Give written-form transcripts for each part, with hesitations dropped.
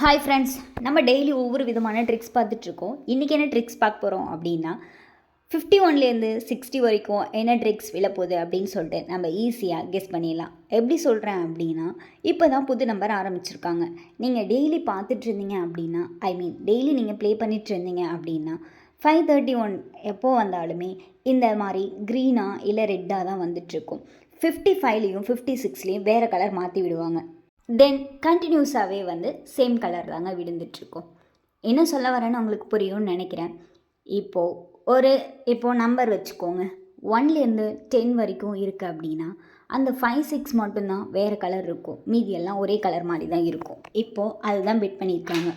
Hi friends, நம்ம daily ஒவ்வொரு விதமான ட்ரிக்ஸ் பார்த்துட்ருக்கோம். இன்றைக்கி என்ன ட்ரிக்ஸ் பார்க்க போகிறோம் அப்படின்னா 51லேருந்து 60 வரைக்கும் என்ன ட்ரிக்ஸ் விழப்போகுது அப்படின்னு சொல்லிட்டு நம்ம ஈஸியாக கெஸ் பண்ணிடலாம். எப்படி சொல்கிறேன் அப்படின்னா, இப்போ தான் புது நம்பர் ஆரம்பிச்சிருக்காங்க. நீங்கள் டெய்லி பார்த்துட்டு இருந்தீங்க அப்படின்னா, டெய்லி நீங்கள் ப்ளே பண்ணிட்டு இருந்தீங்க அப்படின்னா 531 எப்போ வந்தாலுமே இந்த மாதிரி க்ரீனாக இல்லை ரெட்டாக தான் வந்துட்டுருக்கும். 55லேயும் 56லேயும் வேறு கலர் மாற்றி விடுவாங்க. தென் கண்டினியூஸாகவே சேம் கலர் தாங்க விழுந்துட்டுருக்கோம். என்ன சொல்ல வரேன்னு உங்களுக்கு புரியும்னு நினைக்கிறேன். இப்போது நம்பர் வச்சுக்கோங்க, 1லேருந்து 10 வரைக்கும் இருக்குது அப்படின்னா அந்த 5, 6 மட்டும்தான் வேறு கலர் இருக்கும். மீதி எல்லாம் ஒரே கலர் மாதிரி தான் இருக்கும். இப்போது அதுதான் பெட் பண்ணியிருக்காங்க.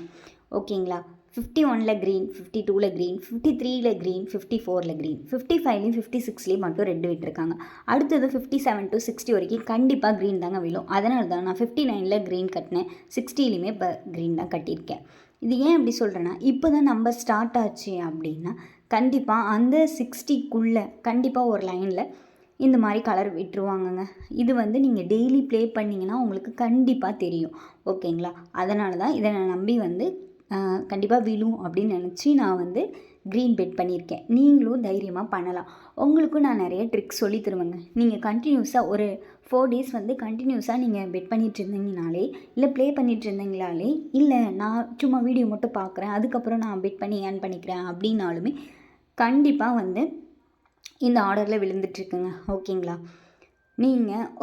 ஓகேங்களா? 51ல் க்ரீன், 52ல் க்ரீன், 53ல் க்ரீன், 54ல் க்ரீன், 55லேயும் 56லேயும் மட்டும் ரெட் விட்டுருக்காங்க. அடுத்தது 57 to 60 வரைக்கும் கண்டிப்பாக க்ரீன் தாங்க விழும். அதனால தான் நான் 59ல் க்ரீன் கட்டினேன், 60லேயுமே இப்போ க்ரீன் தான் கட்டியிருக்கேன். இது ஏன் அப்படி சொல்கிறேன்னா, இப்போ தான் நம்பர் ஸ்டார்ட் ஆச்சு அப்படின்னா கண்டிப்பாக அந்த 60க்குள்ளே கண்டிப்பாக ஒரு லைனில் இந்த மாதிரி கலர் விட்டுருவாங்கங்க. இது நீங்கள் டெய்லி ப்ளே பண்ணிங்கன்னா உங்களுக்கு கண்டிப்பாக தெரியும். ஓகேங்களா? அதனால தான் இதை நான் நம்பி கண்டிப்பாக விழும் அப்படின்னு நினச்சி நான் க்ரீன் பெட் பண்ணியிருக்கேன். நீங்களும் தைரியமாக பண்ணலாம். உங்களுக்கும் நான் நிறைய ட்ரிக்ஸ் சொல்லி தருவேங்க. நீங்கள் கண்டினியூஸாக ஒரு 4 days கண்டினியூஸாக நீங்கள் பெட் பண்ணிகிட்டு இருந்தீங்கனாலே, இல்லை ப்ளே பண்ணிகிட்டு இருந்தீங்களாலே, இல்லை நான் சும்மா வீடியோ மட்டும் பார்க்குறேன் அதுக்கப்புறம் நான் பெட் பண்ணி ஏர்ன் பண்ணிக்கிறேன் அப்படின்னாலுமே கண்டிப்பாக இந்த ஆர்டரில் விழுந்துட்டுருக்குங்க. ஓகேங்களா?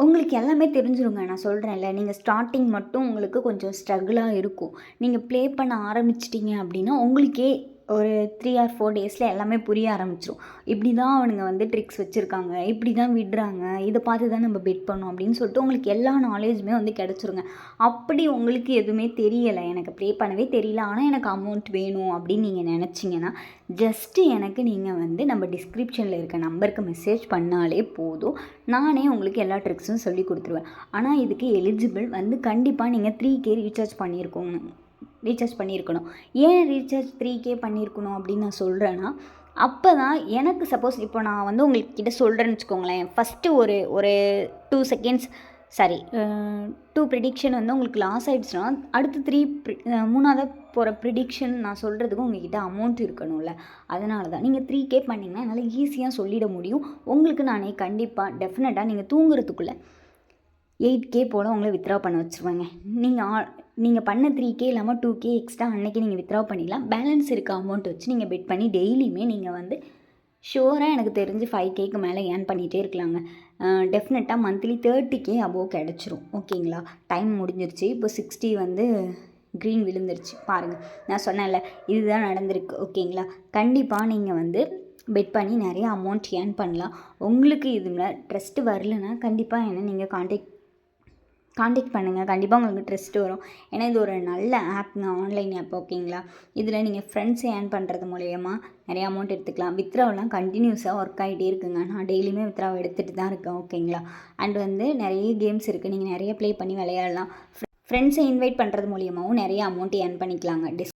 உங்களுக்கு எல்லாமே தெரிஞ்சிருங்க. நான் சொல்கிறேன்ல, நீங்கள் ஸ்டார்டிங் மட்டும் உங்களுக்கு கொஞ்சம் ஸ்ட்ரகிளாக இருக்கும். நீங்கள் ப்ளே பண்ண ஆரம்பிச்சிட்டிங்க அப்படின்னா உங்களுக்கே ஒரு 3 or 4 days எல்லாமே புரிய ஆரம்பிச்சிடும். இப்படி தான் அவனுங்க ட்ரிக்ஸ் வச்சுருக்காங்க, இப்படி தான் விடுறாங்க, இதை பார்த்து தான் நம்ம பெட் பண்ணோம் அப்படின்னு சொல்லிட்டு உங்களுக்கு எல்லா நாலேஜுமே கிடச்சிருங்க. அப்படி உங்களுக்கு எதுவுமே தெரியலை, எனக்கு ப்ளே பண்ணவே தெரியல, ஆனால் எனக்கு அமௌண்ட் வேணும் அப்படின்னு நீங்கள் நினச்சிங்கன்னா ஜஸ்ட்டு எனக்கு நீங்கள் நம்ம டிஸ்கிரிப்ஷனில் இருக்க நம்பருக்கு மெசேஜ் பண்ணாலே போதும். நானே உங்களுக்கு எல்லா ட்ரிக்ஸும் சொல்லி கொடுத்துருவேன். ஆனால் இதுக்கு எலிஜிபிள் கண்டிப்பாக நீங்கள் 3K ரீசார்ஜ் பண்ணியிருக்கணும். ஏன் ரீசார்ஜ் 3K பண்ணியிருக்கணும் அப்படின்னு நான் சொல்கிறேன்னா, அப்போ தான் எனக்கு சப்போஸ் இப்போ நான் உங்கள்கிட்ட சொல்கிறேன்னு வச்சுக்கோங்களேன், ஃபஸ்ட்டு ஒரு 2 செகண்ட்ஸ் 2 ப்ரிடிக்ஷன் உங்களுக்கு லாஸ் ஆகிடுச்சுன்னா அடுத்து 3ஆவதாக போகிற ப்ரிடிக்ஷன் நான் சொல்கிறதுக்கு உங்கள்கிட்ட அமௌண்ட் இருக்கணும்ல. அதனால தான் நீங்கள் 3K பண்ணிங்கன்னா என்னால் ஈஸியாக சொல்லிட முடியும். உங்களுக்கு நானே கண்டிப்பாக டெஃபினட்டாக நீங்கள் தூங்குறதுக்குள்ளே 8K போல் உங்களை வித்ட்ரா பண்ண வச்சுருவாங்க. நீங்கள் பண்ண 3K இல்லாமல் 2K எக்ஸ்ட்ரா அன்றைக்கி நீங்கள் வித்ட்ரா பண்ணிடலாம். பேலன்ஸ் இருக்க அமௌண்ட் வச்சு நீங்கள் பெட் பண்ணி டெய்லியுமே நீங்கள் ஷுவராக எனக்கு தெரிஞ்சு 5Kக்கு மேலே ஏர்ன் பண்ணிகிட்டே இருக்கலாங்க. டெஃபினட்டாக மந்த்லி 30K அபோவ் கிடச்சிரும். ஓகேங்களா? டைம் முடிஞ்சிருச்சு. இப்போ 60 க்ரீன் விழுந்துருச்சு பாருங்கள். நான் சொன்னேன்ல, இதுதான் நடந்திருக்கு. ஓகேங்களா? கண்டிப்பாக நீங்கள் பெட் பண்ணி நிறைய அமௌண்ட் ஏர்ன் பண்ணலாம். உங்களுக்கு இதில் ட்ரஸ்ட்டு வரலன்னா கண்டிப்பாக என்ன நீங்கள் காண்டாக்ட் பண்ணுங்கள். கண்டிப்பாக உங்களுக்கு ட்ரஸ்ட்டு வரும். ஏன்னா இது ஒரு நல்ல ஆப்ங்க, ஆன்லைன் ஆப். ஓகேங்களா? இதில் நீங்கள் ஃப்ரெண்ட்ஸை ஏர்ன் பண்ணுறது மூலயமா நிறைய அமௌண்ட் எடுத்துக்கலாம். வித்ட்ராவெலாம் கண்டினியூஸாக ஒர்க் ஆகிட்டே இருக்குங்க. நான் டெய்லியுமே வித்ட்ராவை எடுத்துகிட்டு தான் இருக்கேன். ஓகேங்களா? அண்ட் நிறைய கேம்ஸ் இருக்குது, நீங்கள் நிறைய ப்ளே பண்ணி விளையாடலாம். ஃப்ரெண்ட்ஸை இன்வைட் பண்ணுறது மூலியமாகவும் நிறைய அமௌண்ட் ஏர்ன் பண்ணிக்கலாங்க.